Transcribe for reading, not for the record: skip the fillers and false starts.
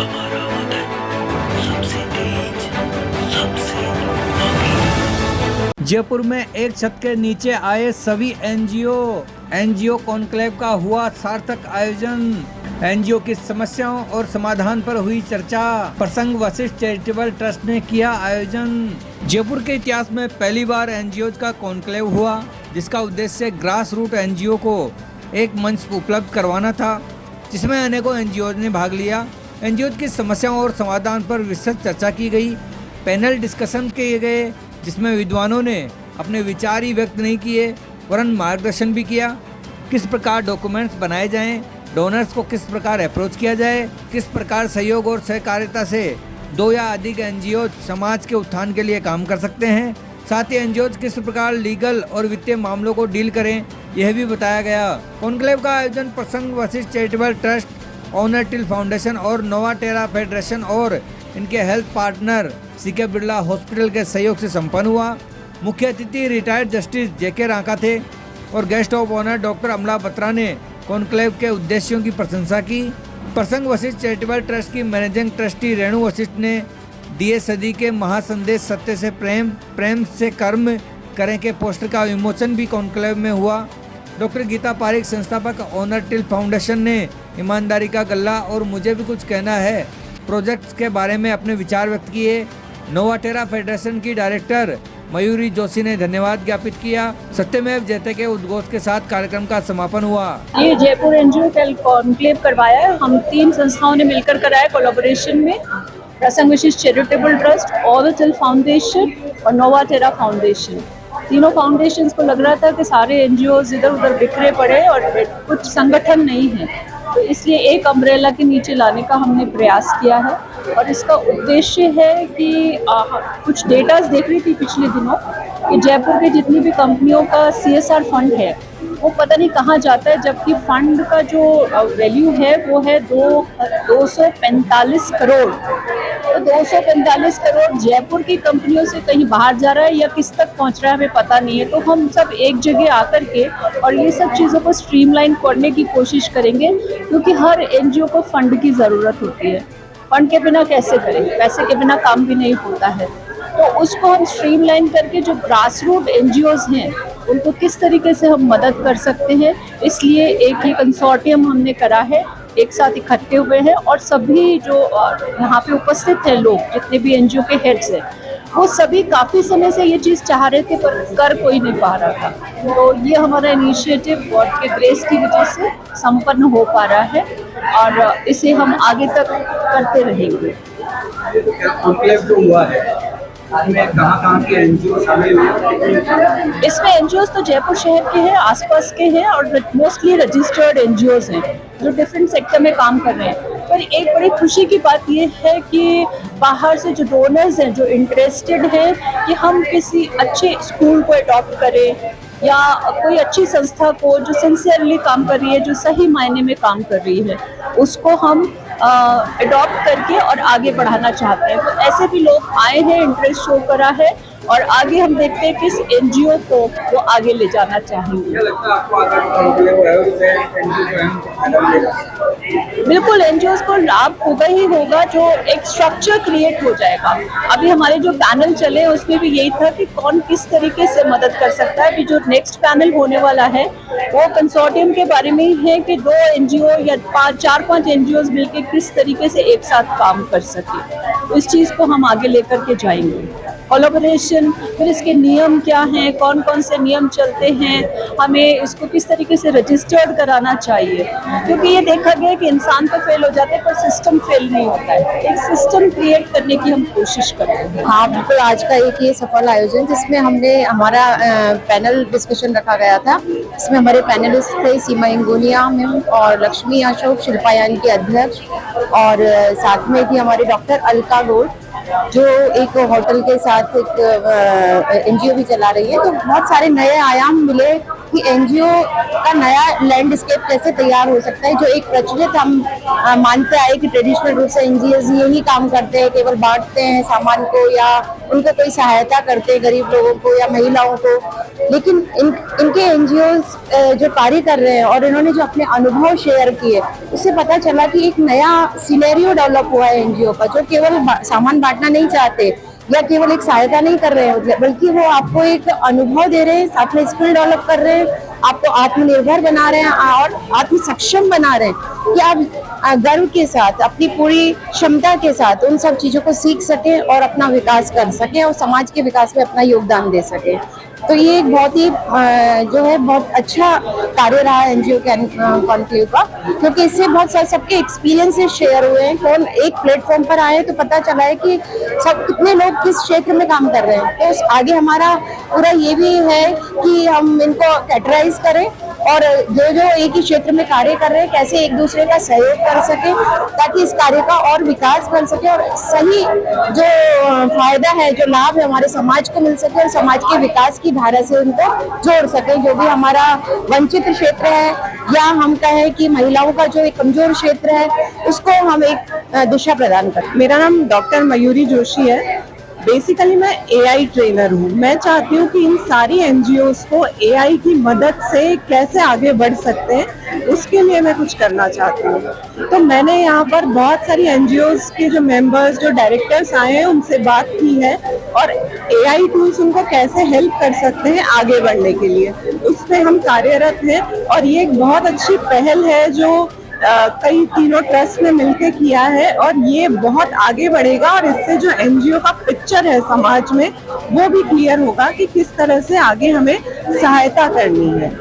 हमारा वतन सबसे तेज, सबसे आगे। जयपुर में एक छत के नीचे आए सभी एनजीओ कॉन्क्लेव का हुआ सार्थक आयोजन। एनजीओ की समस्याओं और समाधान पर हुई चर्चा। प्रसंग वशिष्ठ चैरिटेबल ट्रस्ट ने किया आयोजन। जयपुर के इतिहास में पहली बार एनजीओ का कॉन्क्लेव हुआ, जिसका उद्देश्य ग्रास रूट एनजीओ को एक मंच उपलब्ध करवाना था, जिसमें अनेकों एनजीओ ने भाग लिया। एनजीओ की समस्याओं और समाधान पर विस्तृत चर्चा की गई। पैनल डिस्कशन किए गए, जिसमें विद्वानों ने अपने विचार ही व्यक्त नहीं किए वरन मार्गदर्शन भी किया। किस प्रकार डॉक्यूमेंट्स बनाए जाएं, डोनर्स को किस प्रकार अप्रोच किया जाए, किस प्रकार सहयोग और सहकारिता से दो या अधिक एनजीओ समाज के उत्थान के लिए काम कर सकते हैं। साथ ही एनजीओ किस प्रकार लीगल और वित्तीय मामलों को डील करें, यह भी बताया गया। कॉन्क्लेव का आयोजन Prasang Vashisht charitable trust, honour till foundation और नोवाटेरा फेडरेशन और इनके health partner CK Birla hospital के सहयोग से संपन्न हुआ। मुख्य अतिथि रिटायर्ड जस्टिस जेके रांका थे और गेस्ट ऑफ ऑनर डॉक्टर अमला बत्रा ने कॉन्क्लेव के उद्देश्यों की प्रशंसा की। प्रसंग वशिष्ठ चैरिटेबल ट्रस्ट की मैनेजिंग ट्रस्टी रेणु वशिष्ठ ने दिए सदी के महासंदेश सत्य से प्रेम, प्रेम से कर्म करें के पोस्टर का विमोचन भी कॉन्क्लेव में हुआ। डॉक्टर गीता पारिक संस्थापक ऑनर टिल फाउंडेशन ने ईमानदारी का गल्ला और मुझे भी कुछ कहना है प्रोजेक्ट्स के बारे में अपने विचार व्यक्त किए। नोवाटेरा फेडरेशन की डायरेक्टर मयूरी जोशी ने धन्यवाद ज्ञापित किया। सत्यमेव जयते के उद्घोष के साथ कार्यक्रम का समापन हुआ। ये जयपुर एनजीओ कॉन्क्लेव करवाया है, हम 3 संस्थाओं ने मिलकर कराया कोलैबोरेशन में। Prasang Vashisht charitable trust, honour foundation और नोवाटेरा फाउंडेशन। तीनों फाउंडेशंस को लग रहा था कि सारे एनजीओज इधर उधर बिखरे पड़े और कुछ संगठन नहीं है, तो इसलिए एक अम्ब्रेला के नीचे लाने का हमने प्रयास किया है। और इसका उद्देश्य है कि कुछ डेटाज देख रही थी पिछले दिनों कि जयपुर के जितनी भी कंपनियों का CSR फंड है वो पता नहीं कहाँ जाता है, जबकि फंड का जो वैल्यू है वो है 245 करोड़। तो 245 करोड़ जयपुर की कंपनियों से कहीं बाहर जा रहा है या किस तक पहुंच रहा है हमें पता नहीं है। तो हम सब एक जगह आकर के और ये सब चीज़ों को स्ट्रीमलाइन करने की कोशिश करेंगे, क्योंकि हर एनजीओ को फंड की ज़रूरत होती है। फंड के बिना कैसे करें, पैसे के बिना काम भी नहीं होता है। तो उसको हम स्ट्रीमलाइन करके जो ग्रास रूट एनजीओज हैं उनको किस तरीके से हम मदद कर सकते हैं, इसलिए एक ये कंसोर्टियम हमने करा है, एक साथ इकट्ठे हुए हैं और सभी जो यहाँ पे उपस्थित हैं लोग, जितने भी एनजीओ के हेड्स हैं, वो सभी काफ़ी समय से ये चीज़ चाह रहे थे पर कर कोई नहीं पा रहा था। तो ये हमारा इनिशिएटिव गॉड के ग्रेस की वजह से संपन्न हो पा रहा है और इसे हम आगे तक करते रहेंगे। कॉन्क्लेव जो हुआ है इसमें कहाँ के एनजीओ शामिल हुए? इसमें एनजीओज तो जयपुर शहर के हैं, आसपास के हैं और मोस्टली रजिस्टर्ड एनजीओज हैं जो डिफरेंट सेक्टर में काम कर रहे हैं। पर एक बड़ी खुशी की बात ये है कि बाहर से जो डोनर्स हैं, जो इंटरेस्टेड हैं कि हम किसी अच्छे स्कूल को अडॉप्ट करें या कोई अच्छी संस्था को जो सिंसियरली काम कर रही है, जो सही मायने में काम कर रही है, उसको हम अडॉप्ट करके और आगे बढ़ाना चाहते हैं। तो ऐसे भी लोग आए हैं, इंटरेस्ट शो करा है और आगे हम देखते हैं किस एनजीओ को वो आगे ले जाना चाहेंगे। क्या लगता है आपको अगर कॉन्क्लेव है उससे एनजीओ जो है बिल्कुल एनजीओ को लाभ होगा ही होगा, जो एक स्ट्रक्चर क्रिएट हो जाएगा। अभी हमारे जो पैनल चले उसमें भी यही था कि कौन किस तरीके से मदद कर सकता है। अभी जो नेक्स्ट पैनल होने वाला है वो कंसोर्टियम के बारे में ही है कि 2 एनजीओ या 4-5 एनजीओ मिलकर किस तरीके से एक साथ काम कर सके। इस चीज़ को हम आगे लेकर के जाएंगे। कोलैबोरेशन, फिर इसके नियम क्या हैं, कौन कौन से नियम चलते हैं, हमें इसको किस तरीके से रजिस्टर्ड कराना चाहिए, क्योंकि ये देखा गया कि इंसान तो फेल हो जाते हैं पर सिस्टम फेल नहीं होता है। एक सिस्टम क्रिएट करने की हम कोशिश करते हैं। हाँ बिल्कुल, आज का एक ये सफल आयोजन जिसमें हमने हमारा पैनल डिस्कशन रखा गया था। इसमें हमारे पैनलिस्ट थे सीमा इंगोनिया मैम और लक्ष्मी अशोक, शिल्पा यान की अध्यक्ष, और साथ में थी हमारे डॉक्टर अलका गोल्ड जो एक होटल के साथ एक एनजीओ भी चला रही है। तो बहुत सारे नए आयाम मिले कि एनजीओ का नया लैंडस्केप कैसे तैयार हो सकता है। जो एक प्रचलित हम मानते आए कि ट्रेडिशनल रूप से एनजीओ यही काम करते हैं, केवल बांटते हैं सामान को या उनको कोई सहायता करते हैं गरीब लोगों को या महिलाओं को, लेकिन इनके एनजीओ जो कार्य कर रहे हैं और इन्होंने जो अपने अनुभव शेयर किए, उससे पता चला कि एक नया सिनेरियो डेवलप हुआ है एनजीओ का, जो केवल सामान बांटना नहीं चाहते या केवल एक सहायता नहीं कर रहे हैं, बल्कि वो आपको एक अनुभव दे रहे हैं, साथ में स्किल डेवलप कर रहे हैं, आपको आत्मनिर्भर बना रहे हैं और आत्म सक्षम बना रहे हैं कि आप गर्व के साथ अपनी पूरी क्षमता के साथ उन सब चीजों को सीख सकें और अपना विकास कर सकें और समाज के विकास में अपना योगदान दे सकें। तो ये एक बहुत ही जो है बहुत अच्छा कार्य रहा एनजीओ कॉन्क्लेव का, क्योंकि इससे बहुत सारे सबके एक्सपीरियंसेस शेयर हुए हैं। कौन एक प्लेटफॉर्म पर आए तो पता चला है कि सब कितने लोग किस क्षेत्र में काम कर रहे हैं। तो आगे हमारा पूरा ये भी है कि हम इनको कैटेगराइज करें और जो जो एक ही क्षेत्र में कार्य कर रहे हैं कैसे एक दूसरे का सहयोग कर सके, ताकि इस कार्य का और विकास कर सके और सही जो फायदा है, जो लाभ है हमारे समाज को मिल सके और समाज के विकास की धारा से उनको जोड़ सके। जो भी हमारा वंचित क्षेत्र है या हम कहें कि महिलाओं का जो एक कमजोर क्षेत्र है, उसको हम एक दिशा प्रदान करें। मेरा नाम डॉक्टर मयूरी जोशी है। बेसिकली मैं एआई ट्रेनर हूँ। मैं चाहती हूँ कि इन सारी एनजीओज को एआई की मदद से कैसे आगे बढ़ सकते हैं, उसके लिए मैं कुछ करना चाहती हूँ। तो मैंने यहाँ पर बहुत सारी एनजीओज के जो मेंबर्स, जो डायरेक्टर्स आए हैं, उनसे बात की है और एआई टूल्स उनको कैसे हेल्प कर सकते हैं आगे बढ़ने के लिए, उस पर हम कार्यरत हैं। और ये एक बहुत अच्छी पहल है जो कई तीनों ट्रस्ट ने मिलकर किया है और ये बहुत आगे बढ़ेगा और इससे जो एनजीओ का पिक्चर है समाज में वो भी क्लियर होगा कि किस तरह से आगे हमें सहायता करनी है।